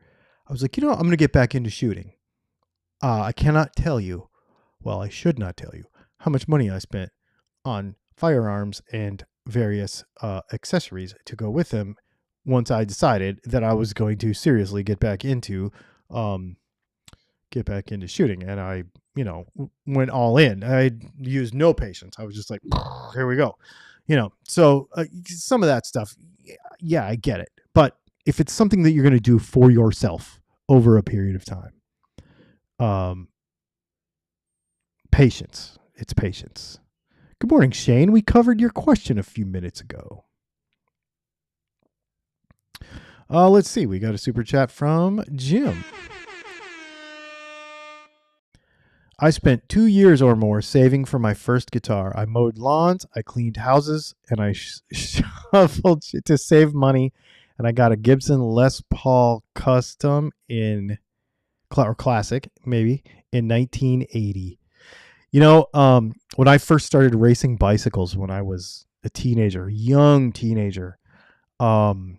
I was like, I'm going to get back into shooting. I cannot tell you, well, I should not tell you how much money I spent on firearms and various accessories to go with them once I decided that I was going to seriously get back into shooting. And I, went all in. I used no patience. I was just like, here we go. So some of that stuff, yeah, I get it. But if it's something that you're going to do for yourself over a period of time, patience. It's patience. Good morning, Shane. We covered your question a few minutes ago. Let's see. We got a super chat from Jim. I spent 2 years or more saving for my first guitar. I mowed lawns, I cleaned houses, and I shuffled shit to save money. And I got a Gibson Les Paul Custom or Classic, maybe, in 1980. When I first started racing bicycles when I was a teenager, young teenager, um,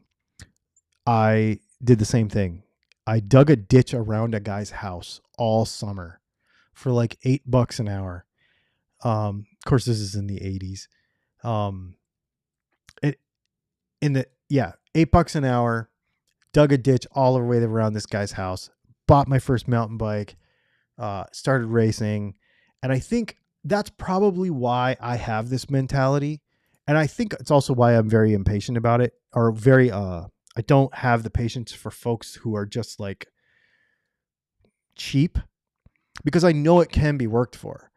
I did the same thing. I dug a ditch around a guy's house all summer for like $8 an hour. Of course, this is in the 80s. Um, it in the yeah, $8 an hour. Dug a ditch all the way around this guy's house. Bought my first mountain bike. Started racing, and I think that's probably why I have this mentality. And I think it's also why I'm very impatient about it, or very I don't have the patience for folks who are just like cheap, because I know it can be worked for.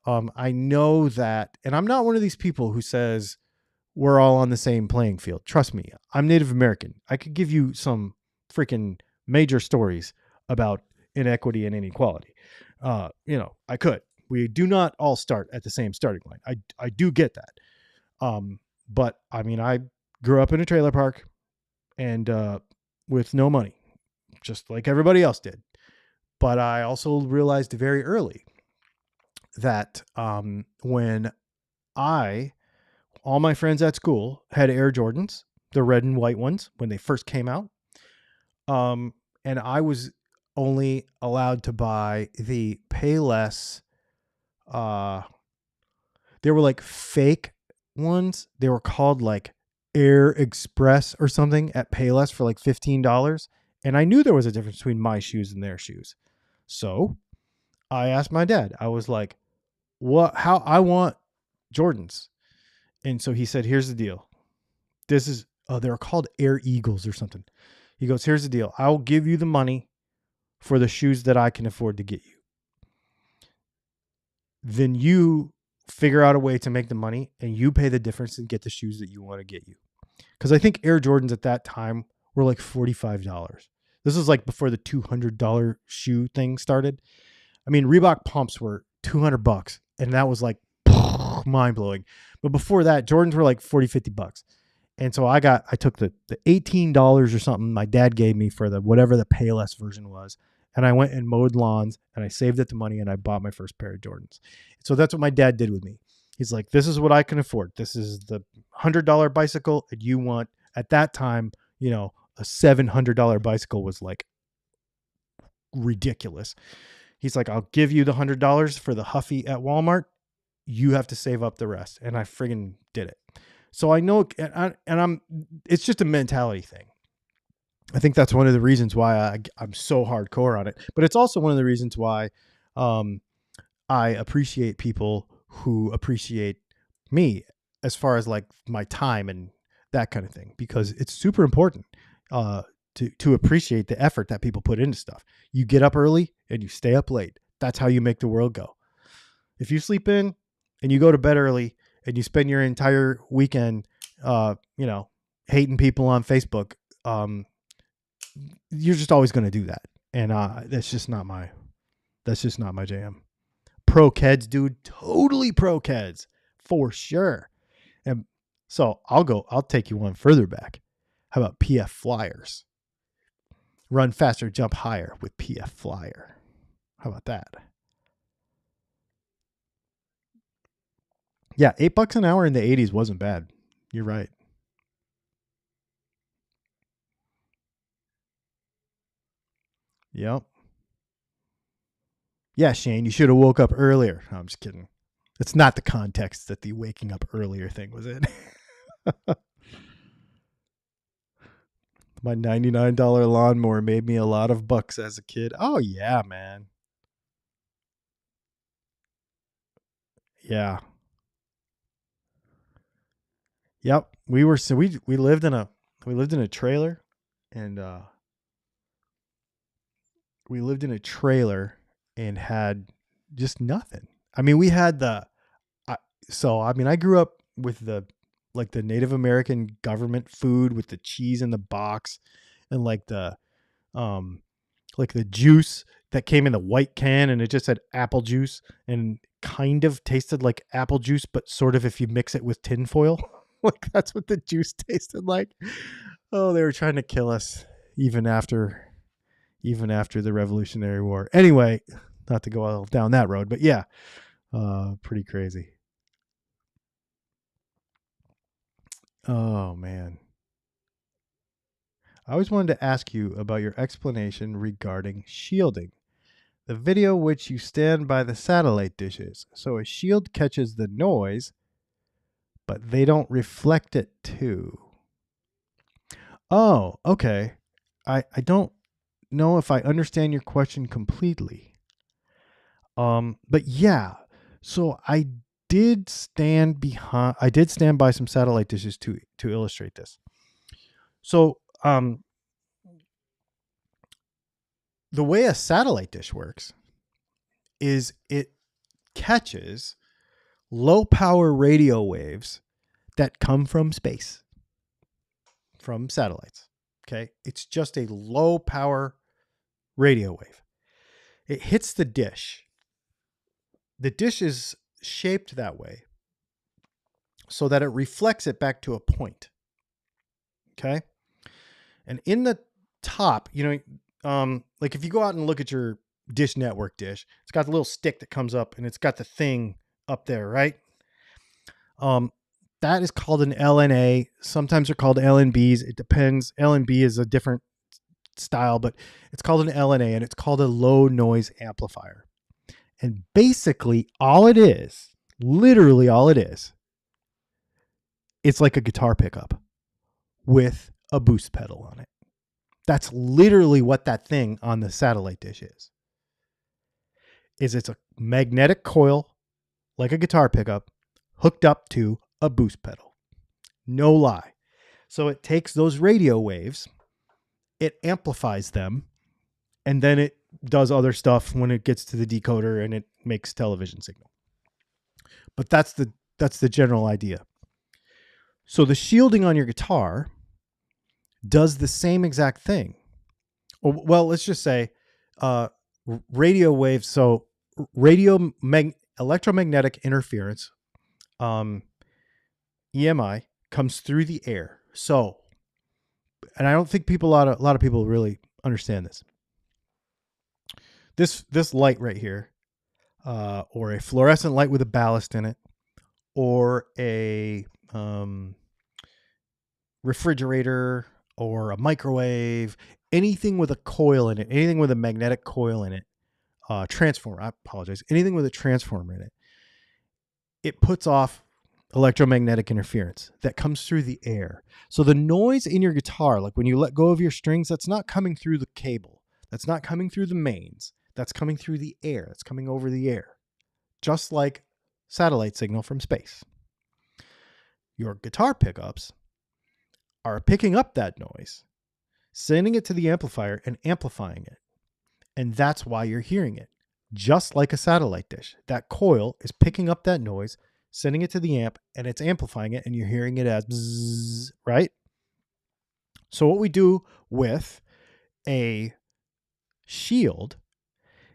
I know that, and I'm not one of these people who says we're all on the same playing field. Trust me, I'm Native American. I could give you some freaking major stories about inequity and inequality. I could. We do not all start at the same starting line. I do get that. But I mean, I grew up in a trailer park and with no money, just like everybody else did. But I also realized very early that when all my friends at school had Air Jordans, the red and white ones, when they first came out. And I was only allowed to buy the Payless. They were like fake ones. They were called like Air Express or something at Payless for like $15. And I knew there was a difference between my shoes and their shoes. So I asked my dad, I was like, how I want Jordans. And so he said, here's the deal. They're called Air Eagles or something. He goes, here's the deal. I'll give you the money for the shoes that I can afford to get you. Then you figure out a way to make the money and you pay the difference and get the shoes that you want to get you. Because I think Air Jordans at that time were like $45. This was like before the $200 shoe thing started. I mean, Reebok pumps were $200, and that was like mind blowing. But before that, Jordans were like $40-$50. And so I took the $18 or something my dad gave me for whatever the Payless version was. And I went and mowed lawns and I saved up the money and I bought my first pair of Jordans. So that's what my dad did with me. He's like, this is what I can afford. This is the $100 bicycle. And you want, at that time, a $700 bicycle was like ridiculous. He's like, I'll give you the $100 for the Huffy at Walmart. You have to save up the rest. And I friggin' did it. So I know, it's just a mentality thing. I think that's one of the reasons why I'm so hardcore on it. But it's also one of the reasons why I appreciate people who appreciate me as far as like my time and that kind of thing, because it's super important to appreciate the effort that people put into stuff. You get up early and you stay up late. That's how you make the world go. If you sleep in and you go to bed early and you spend your entire weekend, hating people on Facebook, you're just always going to do that. And that's just not my jam. Pro Keds, dude, totally pro Keds for sure. And so I'll take you one further back. How about PF Flyers? Run faster, jump higher with PF Flyer. How about that? Yeah, $8 an hour in the 80s wasn't bad. You're right. Yep. Yeah, Shane, you should have woke up earlier. No, I'm just kidding. It's not the context that the waking up earlier thing was in. My $99 lawnmower made me a lot of bucks as a kid. Oh, yeah, man. Yeah. Yep. We lived in a trailer, and we lived in a trailer and had just nothing. I mean, we had I grew up with the Native American government food with the cheese in the box and like the juice that came in the white can and it just said apple juice and kind of tasted like apple juice, but sort of if you mix it with tinfoil. Like that's what the juice tasted like. Oh, they were trying to kill us even after the Revolutionary War. Anyway, not to go all down that road, but yeah, pretty crazy. Oh man. I always wanted to ask you about your explanation regarding shielding. The video which you stand by the satellite dishes. So a shield catches the noise, but they don't reflect it too. Oh, okay. I don't know if I understand your question completely. But yeah. So I did stand by some satellite dishes to illustrate this. So the way a satellite dish works is it catches low power radio waves that come from space, from satellites. Okay. It's just a low power radio wave. It hits the dish. The dish is shaped that way so that it reflects it back to a point. Okay. And in the top, like if you go out and look at your Dish Network dish, it's got the little stick that comes up and it's got the thing up there, right? That is called an LNA. Sometimes they're called LNBs. It depends. LNB is a different style, but it's called an LNA and it's called a low noise amplifier. And basically all it is, literally all it is, it's like a guitar pickup with a boost pedal on it. That's literally what that thing on the satellite dish is. It's a magnetic coil like a guitar pickup hooked up to a boost pedal. No lie. So it takes those radio waves, it amplifies them, and then it does other stuff when it gets to the decoder and it makes television signal. But that's the general idea. So the shielding on your guitar does the same exact thing. Well, let's just say radio waves. So electromagnetic interference, EMI, comes through the air. So, and I don't think a lot of people really understand this. This light right here, or a fluorescent light with a ballast in it, or a refrigerator or a microwave, anything with a coil in it, anything with a magnetic coil in it, transformer, I apologize, anything with a transformer in it, it puts off electromagnetic interference that comes through the air. So the noise in your guitar, like when you let go of your strings, that's not coming through the cable. That's not coming through the mains. That's coming through the air. That's coming over the air. Just like satellite signal from space. Your guitar pickups are picking up that noise, sending it to the amplifier and amplifying it. And that's why you're hearing it. Just like a satellite dish. That coil is picking up that noise, sending it to the amp, and it's amplifying it, and you're hearing it as bzzz, right? So what we do with a shield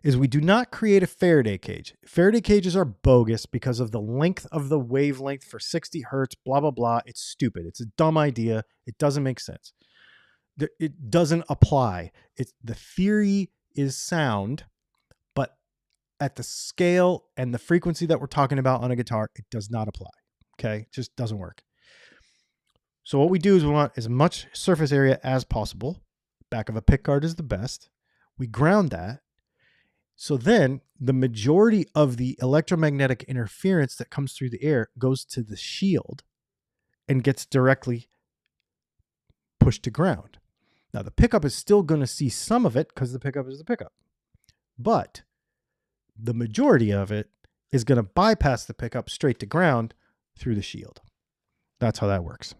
is we do not create a Faraday cage. Faraday cages are bogus because of the length of the wavelength for 60 hertz, blah, blah, blah. It's stupid. It's a dumb idea. It doesn't make sense. It doesn't apply. The theory is sound, but at the scale and the frequency that we're talking about on a guitar, it does not apply. Okay? It just doesn't work. So what we do is we want as much surface area as possible. Back of a pick guard is the best. We ground that. So then the majority of the electromagnetic interference that comes through the air goes to the shield and gets directly pushed to ground. Now the pickup is still going to see some of it because the pickup is the pickup. But the majority of it is going to bypass the pickup straight to ground through the shield. That's how that works.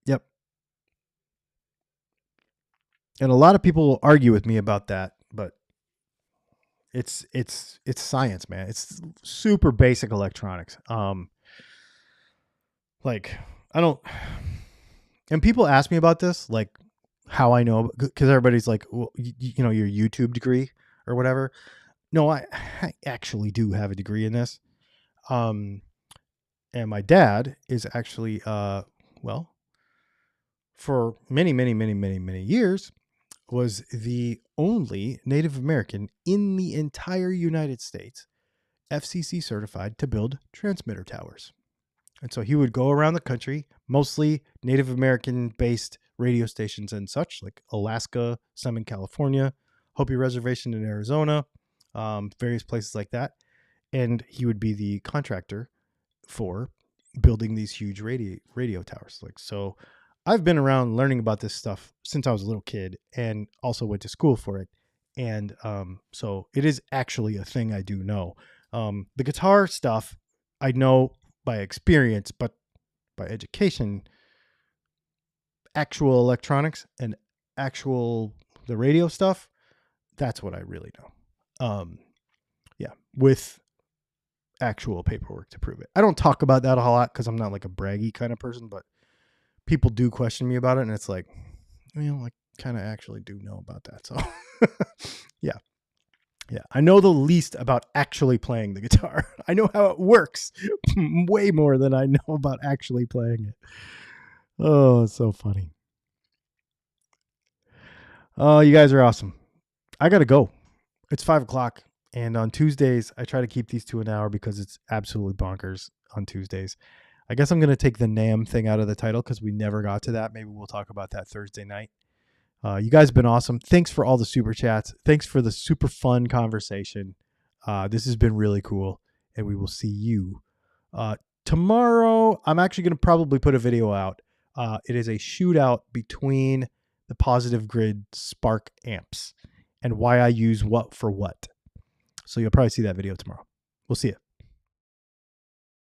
Yep. And a lot of people will argue with me about that, but It's science, man. It's super basic electronics. Like I don't, and people ask me about this, like how I know, because everybody's like, well, you know, your YouTube degree or whatever. No, I actually do have a degree in this. Um, and my dad is actually, well, for many years, was the only Native American in the entire United States FCC certified to build transmitter towers. And so he would go around the country, mostly Native American based radio stations and such, like Alaska, some in California, Hopi Reservation in Arizona, various places like that. And he would be the contractor for building these huge radio towers. Like, so I've been around learning about this stuff since I was a little kid, and also went to school for it. And so it is actually a thing I do know. The guitar stuff I know by experience, but by education, actual electronics and actual the radio stuff, that's what I really know. Yeah, with actual paperwork to prove it. I don't talk about that a lot because I'm not like a braggy kind of person, but people do question me about it, and it's like, I kind of actually do know about that. So yeah. I know the least about actually playing the guitar. I know how it works way more than I know about actually playing it. Oh, it's so funny. Oh, you guys are awesome. I got to go. It's 5:00. And on Tuesdays, I try to keep these to an hour because it's absolutely bonkers on Tuesdays. I guess I'm going to take the NAMM thing out of the title because we never got to that. Maybe we'll talk about that Thursday night. You guys have been awesome. Thanks for all the super chats. Thanks for the super fun conversation. This has been really cool. And we will see you tomorrow. I'm actually going to probably put a video out. It is a shootout between the Positive Grid Spark amps and why I use what for what. So you'll probably see that video tomorrow. We'll see you.